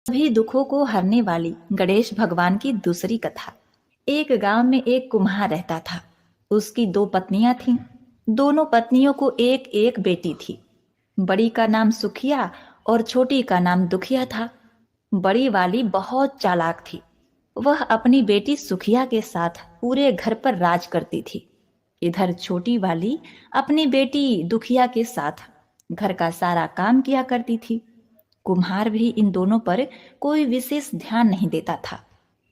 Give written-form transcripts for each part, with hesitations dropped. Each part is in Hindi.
सभी दुखों को हरने वाली गणेश भगवान की दूसरी कथा। एक गांव में एक कुम्हार रहता था। उसकी दो पत्नियां थीं। दोनों पत्नियों को एक एक बेटी थी। बड़ी का नाम सुखिया और छोटी का नाम दुखिया था। बड़ी वाली बहुत चालाक थी। वह अपनी बेटी सुखिया के साथ पूरे घर पर राज करती थी। इधर छोटी वाली अपनी बेटी दुखिया के साथ घर का सारा काम किया करती थी। कुम्हार भी इन दोनों पर कोई विशेष ध्यान नहीं देता था।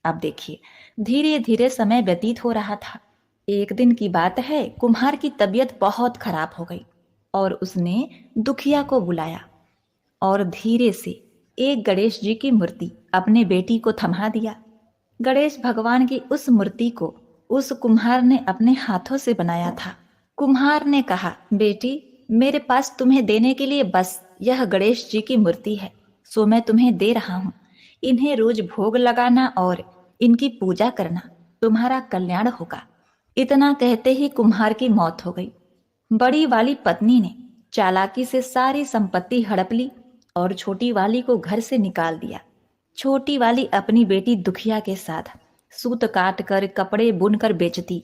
अब देखिए, धीरे धीरे समय व्यतीत हो रहा था। एक दिन की बात है, कुम्हार की तबीयत बहुत खराब हो गई और उसने दुखिया को बुलाया और धीरे से एक गणेश जी की मूर्ति अपने बेटी को थमा दिया। गणेश भगवान की उस मूर्ति को उस कुम्हार ने अपने हाथों से बनाया था। कुम्हार ने कहा, बेटी, मेरे पास तुम्हें देने के लिए बस यह गणेश जी की मूर्ति है, सो मैं तुम्हें दे रहा हूँ। इन्हें रोज भोग लगाना और इनकी पूजा करना, तुम्हारा कल्याण होगा। इतना कहते ही कुम्हार की मौत हो गई। बड़ी वाली पत्नी ने चालाकी से सारी संपत्ति हड़प ली और छोटी वाली को घर से निकाल दिया। छोटी वाली अपनी बेटी दुखिया के साथ सूत काट कर कपड़े बुनकर बेचती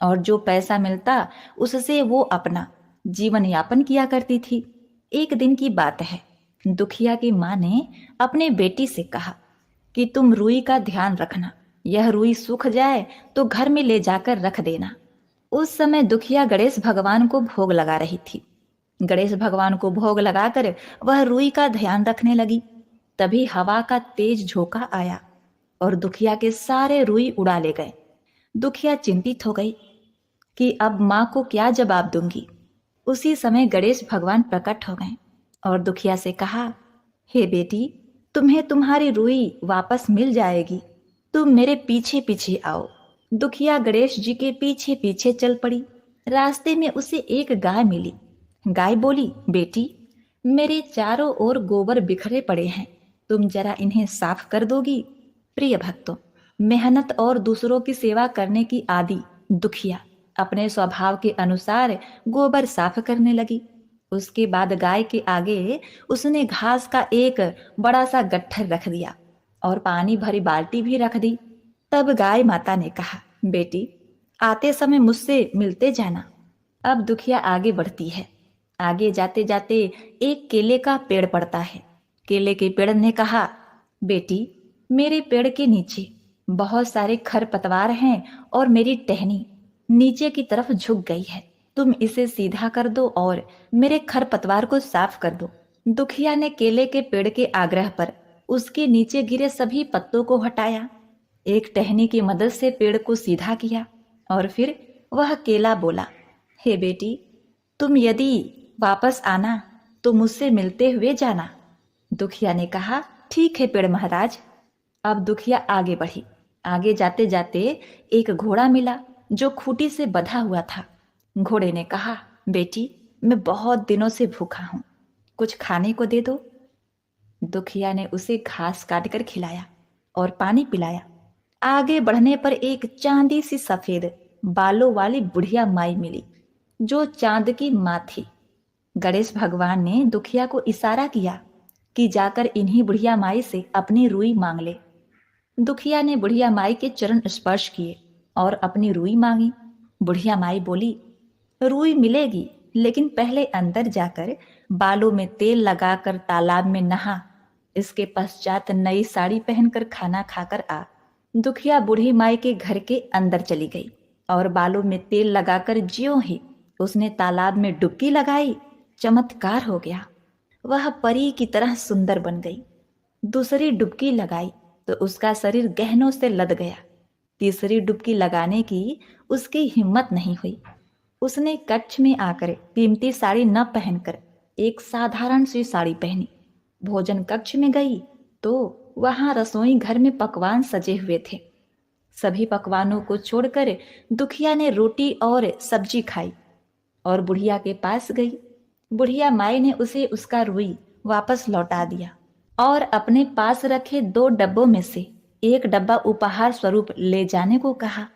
और जो पैसा मिलता उससे वो अपना जीवन यापन किया करती थी। एक दिन की बात है, दुखिया की माँ ने अपने बेटी से कहा कि तुम रुई का ध्यान रखना, यह रुई सूख जाए तो घर में ले जाकर रख देना। उस समय दुखिया गणेश भगवान को भोग लगा रही थी। गणेश भगवान को भोग लगाकर वह रुई का ध्यान रखने लगी। तभी हवा का तेज झोंका आया और दुखिया के सारे रुई उड़ा ले गए। दुखिया चिंतित हो गई कि अब माँ को क्या जवाब दूंगी। उसी समय गणेश भगवान प्रकट हो गए और दुखिया से कहा, हे बेटी, तुम्हें तुम्हारी रुई वापस मिल जाएगी, तुम मेरे पीछे पीछे आओ। दुखिया गणेश जी के पीछे पीछे चल पड़ी। रास्ते में उसे एक गाय मिली। गाय बोली, बेटी, मेरे चारों ओर गोबर बिखरे पड़े हैं, तुम जरा इन्हें साफ कर दोगी। प्रिय भक्तों, मेहनत और दूसरों की सेवा करने की आदि दुखिया अपने स्वभाव के अनुसार गोबर साफ करने लगी। उसके बाद गाय के आगे उसने घास का एक बड़ा सा गट्ठर रख दिया और पानी भरी बाल्टी भी रख दी। तब गाय माता ने कहा, बेटी, आते समय मुझसे मिलते जाना। अब दुखिया आगे बढ़ती है। आगे जाते जाते एक केले का पेड़ पड़ता है। केले के पेड़ ने कहा, बेटी, मेरे पेड़ के नीचे बहुत सारे खरपतवार हैं और मेरी टहनी नीचे की तरफ झुक गई है, तुम इसे सीधा कर दो और मेरे खरपतवार को साफ कर दो। दुखिया ने केले के पेड़ के आग्रह पर उसके नीचे गिरे सभी पत्तों को हटाया, एक टहनी की मदद से पेड़ को सीधा किया और फिर वह केला बोला, हे बेटी, तुम यदि वापस आना तो मुझसे मिलते हुए जाना। दुखिया ने कहा, ठीक है पेड़ महाराज। अब दुखिया आगे बढ़ी। आगे जाते जाते एक घोड़ा मिला जो खूंटी से बंधा हुआ था। घोड़े ने कहा, बेटी, मैं बहुत दिनों से भूखा हूं, कुछ खाने को दे दो। दुखिया ने उसे घास काट कर खिलाया और पानी पिलाया। आगे बढ़ने पर एक चांदी सी सफेद बालों वाली बुढ़िया माई मिली जो चांद की माँ थी। गणेश भगवान ने दुखिया को इशारा किया कि जाकर इन्हीं बुढ़िया माई से अपनी रुई मांग ले। दुखिया ने बुढ़िया माई के चरण स्पर्श किए और अपनी रुई मांगी। बुढ़िया माई बोली, रुई मिलेगी, लेकिन पहले अंदर जाकर बालों में तेल लगाकर तालाब में नहा, इसके पश्चात नई साड़ी पहनकर खाना खाकर आ। दुखिया बूढ़ी माई के घर के अंदर चली गई और बालों में तेल लगाकर ज्यों ही उसने तालाब में डुबकी लगाई, चमत्कार हो गया। वह परी की तरह सुंदर बन गई। दूसरी डुबकी लगाई तो उसका शरीर गहनों से लद गया। तीसरी डुबकी लगाने की उसकी हिम्मत नहीं हुई। उसने कच्छ में आकर कीमती साड़ी न पहनकर एक साधारण सी साड़ी पहनी। भोजन कक्ष में गई तो वहां रसोई घर में पकवान सजे हुए थे। सभी पकवानों को छोड़कर दुखिया ने रोटी और सब्जी खाई और बुढ़िया के पास गई। बुढ़िया माई ने उसे उसका रुई वापस लौटा दिया और अपने पास रखे 2 डब्बों में से एक डब्बा उपहार स्वरूप ले जाने को कहा।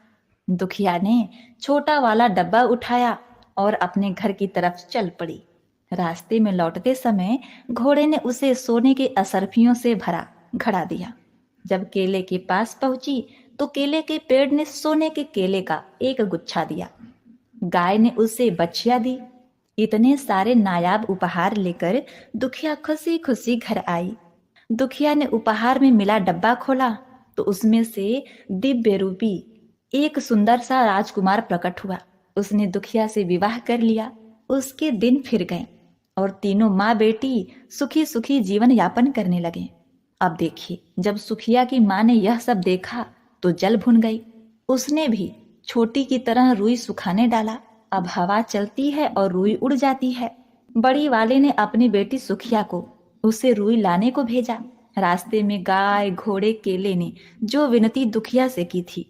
दुखिया ने छोटा वाला डब्बा उठाया और अपने घर की तरफ चल पड़ी। रास्ते में लौटते समय घोड़े ने उसे सोने के असरफियों से भरा घड़ा दिया। जब केले के पास पहुंची तो केले के पेड़ ने सोने के केले का एक गुच्छा दिया। गाय ने उसे बछिया दी। इतने सारे नायाब उपहार लेकर दुखिया खुशी खुशी घर आई। दुखिया ने उपहार में मिला डब्बा खोला तो उसमें से दिव्य रूपी एक सुंदर सा राजकुमार प्रकट हुआ। उसने दुखिया से विवाह कर लिया। उसके दिन फिर गए और तीनों माँ बेटी सुखी सुखी जीवन यापन करने लगे। अब देखिए, जब सुखिया की माँ ने यह सब देखा तो जल भुन गई। उसने भी छोटी की तरह रुई सुखाने डाला। अब हवा चलती है और रुई उड़ जाती है। बड़ी वाले ने अपनी बेटी सुखिया को उसे रुई लाने को भेजा। रास्ते में गाय घोड़े केले ने जो विनती दुखिया से की थी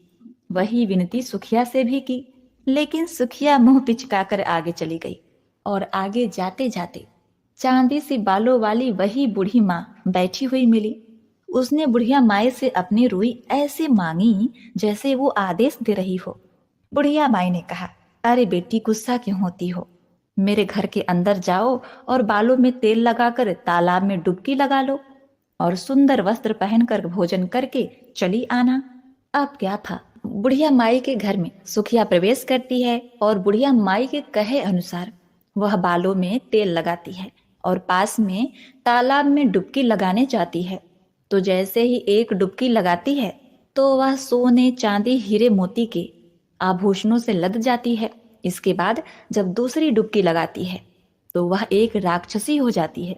वही विनती सुखिया से भी की, लेकिन सुखिया मुंह पिचकाकर आगे चली गई। और आगे जाते जाते चांदी सी बालों वाली वही बूढ़ी माँ बैठी हुई मिली। उसने बुढ़िया माई से अपनी रुई ऐसे मांगी जैसे वो आदेश दे रही हो। बुढ़िया माई ने कहा, अरे बेटी, गुस्सा क्यों होती हो? मेरे घर के अंदर जाओ और बालों में तेल लगाकर तालाब में डुबकी लगा लो और सुंदर वस्त्र पहनकर भोजन करके चली आना। अब क्या था, बुढ़िया माई के घर में सुखिया प्रवेश करती है और बुढ़िया माई के कहे अनुसार वह बालों में तेल लगाती है और पास में तालाब में डुबकी लगाने जाती है। तो जैसे ही एक डुबकी लगाती है तो वह सोने चांदी हीरे मोती के आभूषणों से लद जाती है। इसके बाद जब दूसरी डुबकी लगाती है तो वह एक राक्षसी हो जाती है।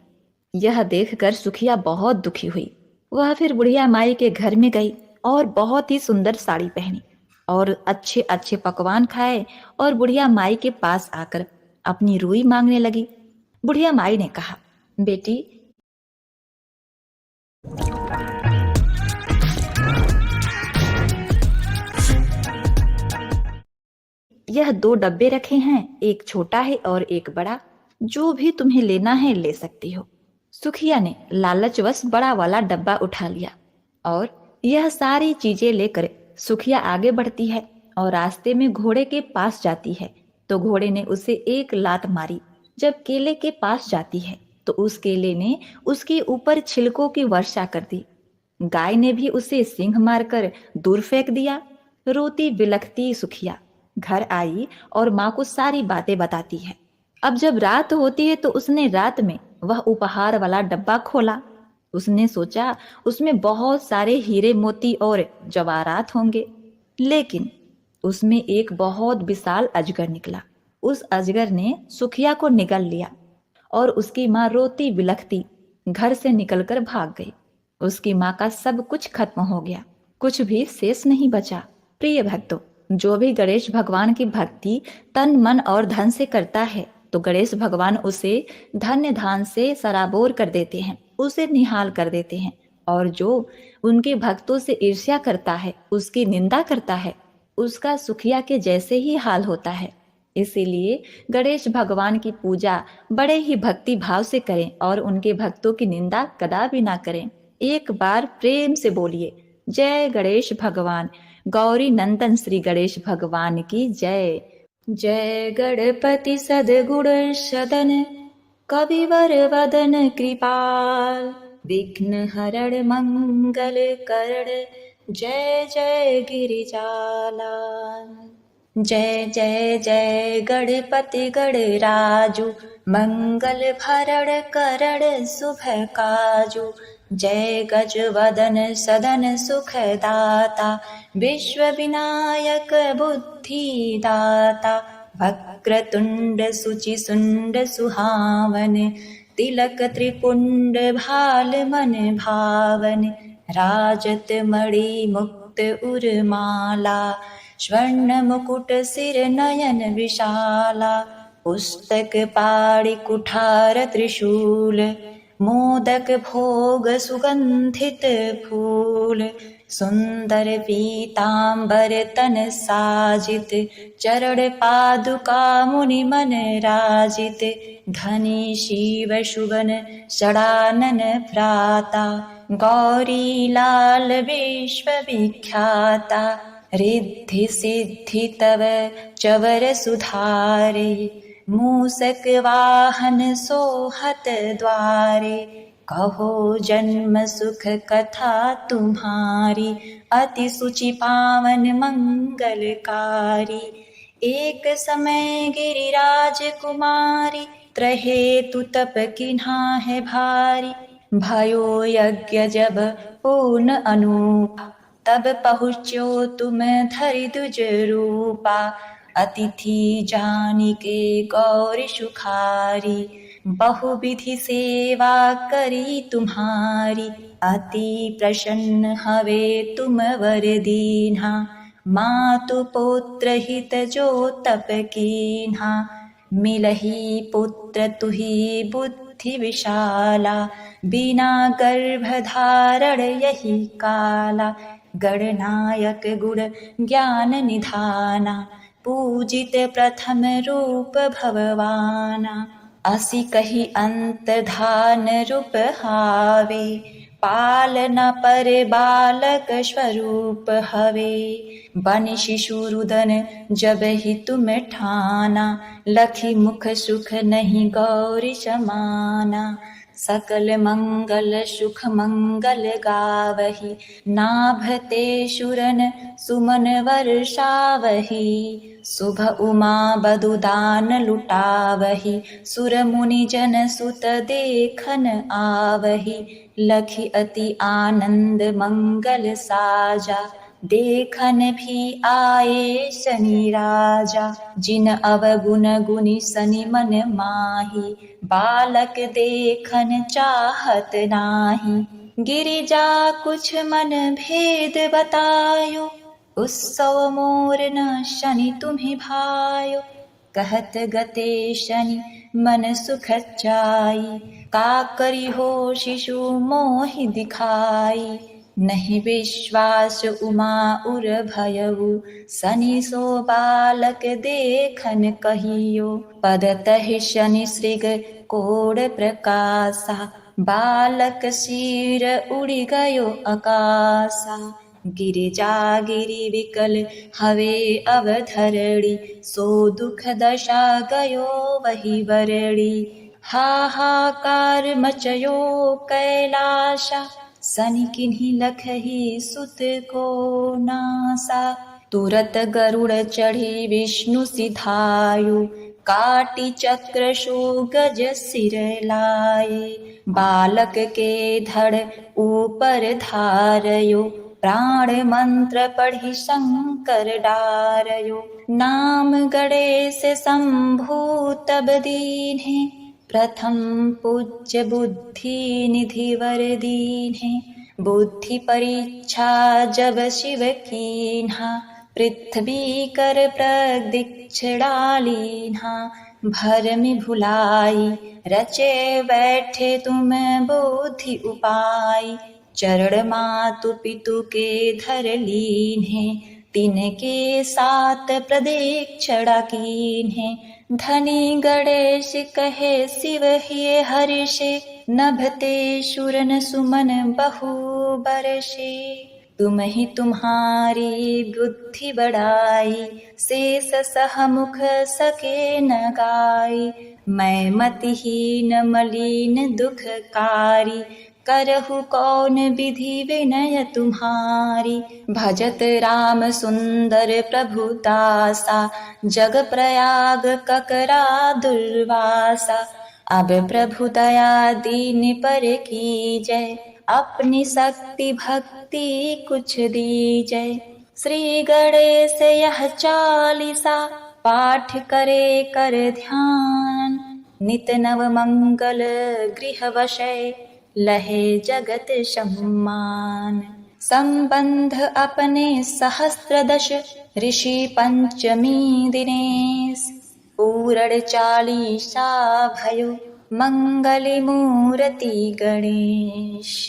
यह देखकर सुखिया बहुत दुखी हुई। वह फिर बुढ़िया माई के घर में गई और बहुत ही सुंदर साड़ी पहनी और अच्छे अच्छे पकवान खाए और बुढ़िया माई के पास आकर अपनी रुई मांगने लगी। बुढ़िया माई ने कहा, बेटी, यह 2 डब्बे रखे हैं, एक छोटा है और एक बड़ा। जो भी तुम्हें लेना है ले सकती हो। सुखिया ने लालचवश बड़ा वाला डब्बा उठा लिया और यह सारी चीजें लेकर सुखिया आगे बढ़ती है और रास्ते में घोड़े के पास जाती है तो घोड़े ने उसे एक लात मारी। जब केले के पास जाती है तो उस केले ने उसके ऊपर छिलकों की वर्षा कर दी। गाय ने भी उसे सींग मारकर दूर फेंक दिया। रोती बिलखती सुखिया घर आई और माँ को सारी बातें बताती है। अब जब रात होती है तो उसने रात में वह उपहार वाला डब्बा खोला। उसने सोचा उसमें बहुत सारे हीरे मोती और जवाहरात होंगे, लेकिन उसमें एक बहुत विशाल अजगर निकला। उस अजगर ने सुखिया को निगल लिया और उसकी माँ रोती बिलखती घर से निकलकर भाग गई। उसकी माँ का सब कुछ खत्म हो गया, कुछ भी शेष नहीं बचा। प्रिय भक्तों, जो भी गणेश भगवान की भक्ति तन मन और धन से करता है तो गणेश भगवान उसे धन्य धान से सराबोर कर देते हैं, उसे निहाल कर देते हैं। और जो उनके भक्तों से ईर्ष्या करता है, उसकी निंदा करता है, उसका सुखिया के जैसे ही हाल होता है। इसीलिए गणेश भगवान की पूजा बड़े ही भक्ति भाव से करें और उनके भक्तों की निंदा कदापि ना करें। एक बार प्रेम से बोलिए, जय गणेश भगवान, गौरी नंदन श्री गणेश भगवान की जय। जय गणपति सद्गुण सदन, कविवर वदन कृपाल, विघ्न हरण मंगल करण, जय जय गिरिजाला। जय जय जय गणपति गणराजु, मंगल भरण करण शुभ काजु। जय गज वदन सदन सुखदाता, विश्व विनायक बुद्धि दाता। वक्रतुंड सुचि सुंड सुहावन, तिलक त्रिपुंड भाल मन भावन। राजत मणि मुक्त उर्माला, स्वर्ण मुकुट सिर नयन विशाला। पुस्तक पाणि कुठार त्रिशूल, मोदक भोग सुगंधित फूल। सुंदर पीतांबर तन साजित, चरण पादुका मुनि मन राजित। धनी शिव शुभन षडानन भ्राता, गौरी लाल विश्व विख्याता। रिद्धि सिद्धि तव चवर सुधारे, मूसक वाहन सोहत द्वारे। कहो जन्म सुख कथा तुम्हारी, अति सुचि पावन मंगलकारी। एक समय गिरिराज कुमारी, त्रहेतु तप किन्हा है भारी। भयो यज्ञ जब पूर्ण अनूपा, तब पहुँचो तुम धरि दुज रूपा। अतिथि जानिके गौरी सुखारी, बहुविधि सेवा करी तुम्हारी। अति प्रसन्न हवे तुम वर दीन्हा, मातु पुत्र हित जो तप कीन्हा। मिलहि पुत्र तुहि बुद्धि विशाला, बिना गर्भ धारण यही काला। गणनायक गुण ज्ञान निधाना, पूजित प्रथम रूप भगवाना। असि कही अंत धान रूप हावे, पालना पर बालक स्वरूप हवे। बन शिशु रुदन जब ही तुम ठाना, लखी मुख सुख नहीं गौरी समाना। सकल मंगल सुख मंगल गावही, नाभते सुरन सुमन वर्षावही। शुभ उमा बदुदान लुटावही, सुर मुनि जन सुत देखन आवही। लखी अति आनंद मंगल साजा, देखन भी आए शनि राजा। जिन अवगुण गुनि सनि मन माही, बालक देखन चाहत नाही। गिरिजा कुछ मन भेद बतायो, उत्सव मोर न शनि तुम्हि भायो। कहत गते शनि मन सुख चाई, का करी हो शिशु मोहि दिखाई। नहीं विश्वास उमा उर भयउ, शनि सो बालक देखन कहियो। पद तहि शनि श्रृग कोड प्रकाशा, बालक सिर उड़ि गयो आकाशा। गिरिजा गिरि विकल हवे अवधरणी, सो दुख दशा गयो वही बरणी। हाहाकार मचयो कैलाशा, शनि किन्ही लखही सुत को नासा। तुरत गरुड़ चढ़ी विष्णु सिधायु, काटी चक्र शो गज सिर लाए। बालक के धड़ ऊपर धारयो, प्राण मंत्र पढ़ी शंकर डारयो। नाम गणेश शंभु तब दीन्हे, प्रथम पूज्य बुद्धि निधि वर दीन्हे। बुद्धि परीक्षा जब शिव कीन्हा, पृथ्वी कर प्रदक्षिणा लीन्हा। भरमि भुलाई रचे बैठे तुम बुद्धि उपाय। चरण मातु पितु के धर लीन्हे, तिनके साथ प्रदक्षिणा कीन्हे। धनी गणेश कहे शिव हिये हर्षे, नभते सुरन सुमन बहु बरसे। तुम ही तुम्हारी बुद्धि बढ़ाई, शेष सहमुख सके न गाई। मैं मतिहीन मलिन दुखकारी, करहु कौन विधि विनय तुम्हारी। भजत राम सुंदर प्रभु दासा, जग प्रयाग ककरा दुर्वासा। अब प्रभु दया दीन पर कीजय, अपनी शक्ति भक्ति कुछ दीजय। श्री गणेश यह चालीसा, पाठ करे कर ध्यान। नित नव मंगल गृह वशय, लहे जगत सम्मान। संबंध अपने सहस्त्रदश, ऋषि पंचमी दिनेश। पूरण चालीसा भयो, मंगल मूर्ति गणेश।